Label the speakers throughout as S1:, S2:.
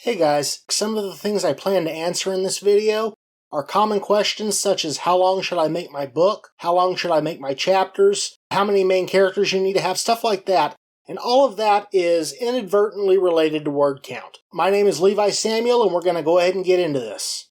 S1: Hey guys, some of the things I plan to answer in this video are common questions such as how long should I make my book, how long should I make my chapters, how many main characters you need to have, stuff like that. And all of that is inadvertently related to word count. My name is Levi Samuel and we're going to go ahead and get into this.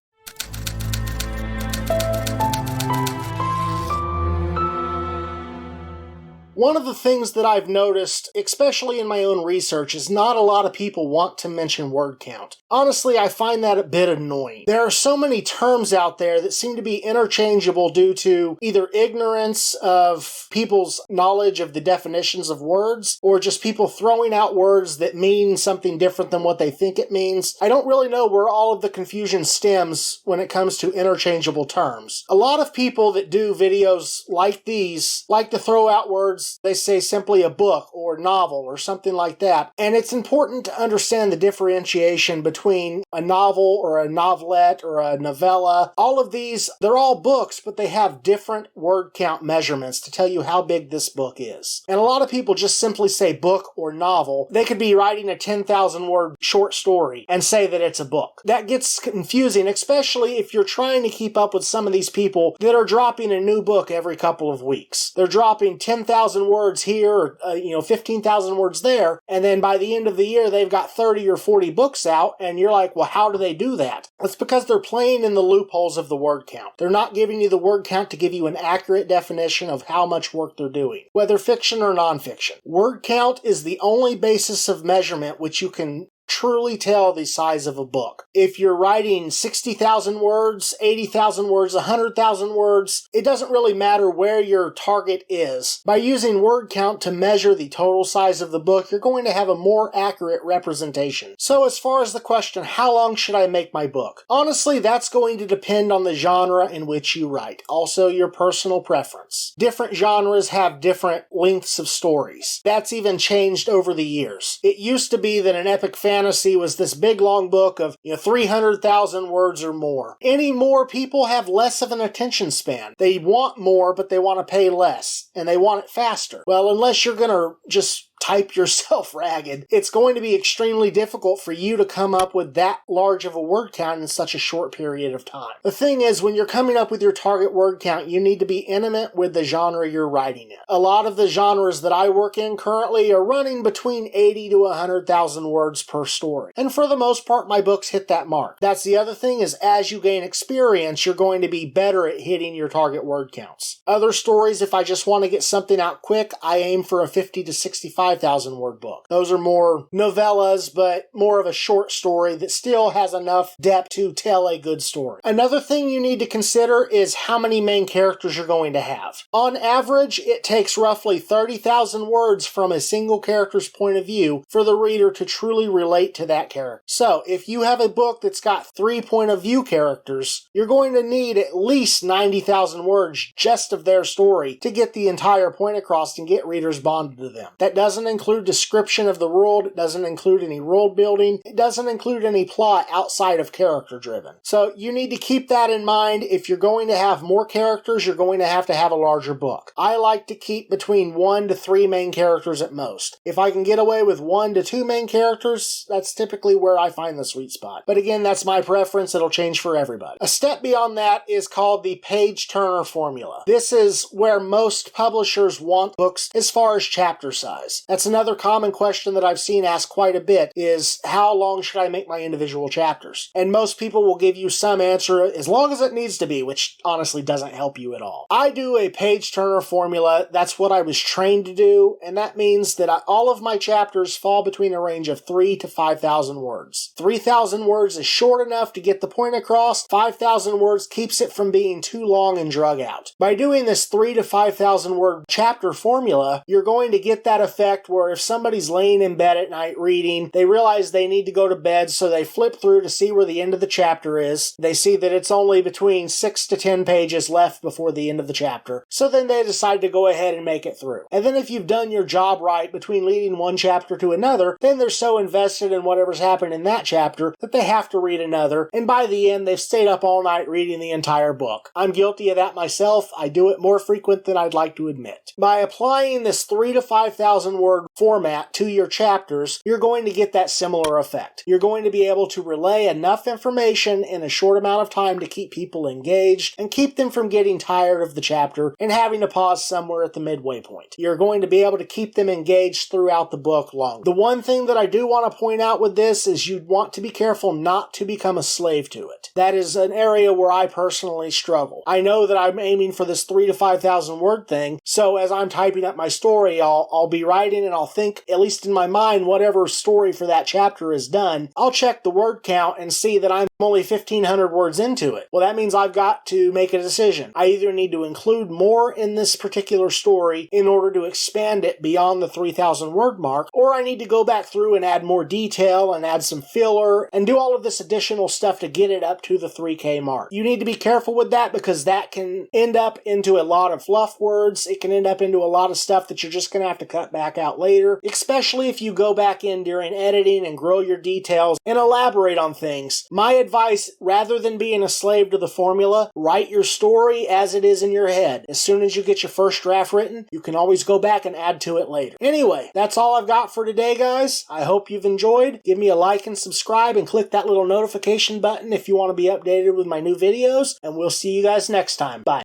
S1: One of the things that I've noticed, especially in my own research, is not a lot of people want to mention word count. Honestly, I find that a bit annoying. There are so many terms out there that seem to be interchangeable due to either ignorance of people's knowledge of the definitions of words, or just people throwing out words that mean something different than what they think it means. I don't really know where all of the confusion stems when it comes to interchangeable terms. A lot of people that do videos like these like to throw out words. They say simply a book or novel or something like that. And it's important to understand the differentiation between a novel or a novelette or a novella. All of these, they're all books, but they have different word count measurements to tell you how big this book is. And a lot of people just simply say book or novel. They could be writing a 10,000 word short story and say that it's a book. That gets confusing, especially if you're trying to keep up with some of these people that are dropping a new book every couple of weeks. They're dropping 10,000 words here, or 15,000 words there, and then by the end of the year they've got 30 or 40 books out, and you're like, well, how do they do that? It's because they're playing in the loopholes of the word count. They're not giving you the word count to give you an accurate definition of how much work they're doing, whether fiction or nonfiction. Word count is the only basis of measurement which you can truly tell the size of a book. If you're writing 60,000 words, 80,000 words, 100,000 words, it doesn't really matter where your target is. By using word count to measure the total size of the book, you're going to have a more accurate representation. So as far as the question, how long should I make my book? Honestly, that's going to depend on the genre in which you write. Also, your personal preference. Different genres have different lengths of stories. That's even changed over the years. It used to be that an epic fantasy was this big long book of 300,000 words or more. Anymore, people have less of an attention span. They want more, but they want to pay less, and they want it faster. Well, unless you're going to just type yourself ragged, it's going to be extremely difficult for you to come up with that large of a word count in such a short period of time. The thing is, when you're coming up with your target word count, you need to be intimate with the genre you're writing in. A lot of the genres that I work in currently are running between 80 to 100,000 words per story. And for the most part, my books hit that mark. That's the other thing, is as you gain experience, you're going to be better at hitting your target word counts. Other stories, if I just want to get something out quick, I aim for a 50 to 65,000 word book. Those are more novellas, but more of a short story that still has enough depth to tell a good story. Another thing you need to consider is how many main characters you're going to have. On average, it takes roughly 30,000 words from a single character's point of view for the reader to truly relate to that character. So, if you have a book that's got 3 point of view characters, you're going to need at least 90,000 words just of their story to get the entire point across and get readers bonded to them. That doesn't include description of the world, it doesn't include any world building, it doesn't include any plot outside of character driven. So you need to keep that in mind. If you're going to have more characters, you're going to have a larger book. I like to keep between 1 to 3 main characters at most. If I can get away with 1 to 2 main characters, that's typically where I find the sweet spot. But again, that's my preference, it'll change for everybody. A step beyond that is called the page-turner formula. This is where most publishers want books as far as chapter size. That's another common question that I've seen asked quite a bit is, how long should I make my individual chapters? And most people will give you some answer, as long as it needs to be, which honestly doesn't help you at all. I do a page-turner formula. That's what I was trained to do, and that means that all of my chapters fall between a range of 3 to 5,000 words. 3,000 words is short enough to get the point across. 5,000 words keeps it from being too long and drug out. By doing this 3 to 5,000 word chapter formula, you're going to get that effect where if somebody's laying in bed at night reading, they realize they need to go to bed, so they flip through to see where the end of the chapter is. They see that it's only between 6 to 10 pages left before the end of the chapter. So then they decide to go ahead and make it through. And then if you've done your job right between leading one chapter to another, then they're so invested in whatever's happened in that chapter that they have to read another. And by the end, they've stayed up all night reading the entire book. I'm guilty of that myself. I do it more frequent than I'd like to admit. By applying this 3 to 5,000 word format to your chapters, you're going to get that similar effect. You're going to be able to relay enough information in a short amount of time to keep people engaged and keep them from getting tired of the chapter and having to pause somewhere at the midway point. You're going to be able to keep them engaged throughout the book long. The one thing that I do want to point out with this is you'd want to be careful not to become a slave to it. That is an area where I personally struggle. I know that I'm aiming for this 3,000 to 5,000 word thing, so as I'm typing up my story, I'll be writing and I'll think, at least in my mind, whatever story for that chapter is done, I'll check the word count and see that I'm only 1,500 words into it. Well, that means I've got to make a decision. I either need to include more in this particular story in order to expand it beyond the 3,000 word mark, or I need to go back through and add more detail and add some filler and do all of this additional stuff to get it up to the 3K mark. You need to be careful with that because that can end up into a lot of fluff words. It can end up into a lot of stuff that you're just going to have to cut back out later, especially if you go back in during editing and grow your details and elaborate on things. My advice, rather than being a slave to the formula, write your story as it is in your head. As soon as you get your first draft written, you can always go back and add to it later. Anyway, that's all I've got for today, guys. I hope you've enjoyed. Give me a like and subscribe and click that little notification button if you want to be updated with my new videos, and we'll see you guys next time. Bye.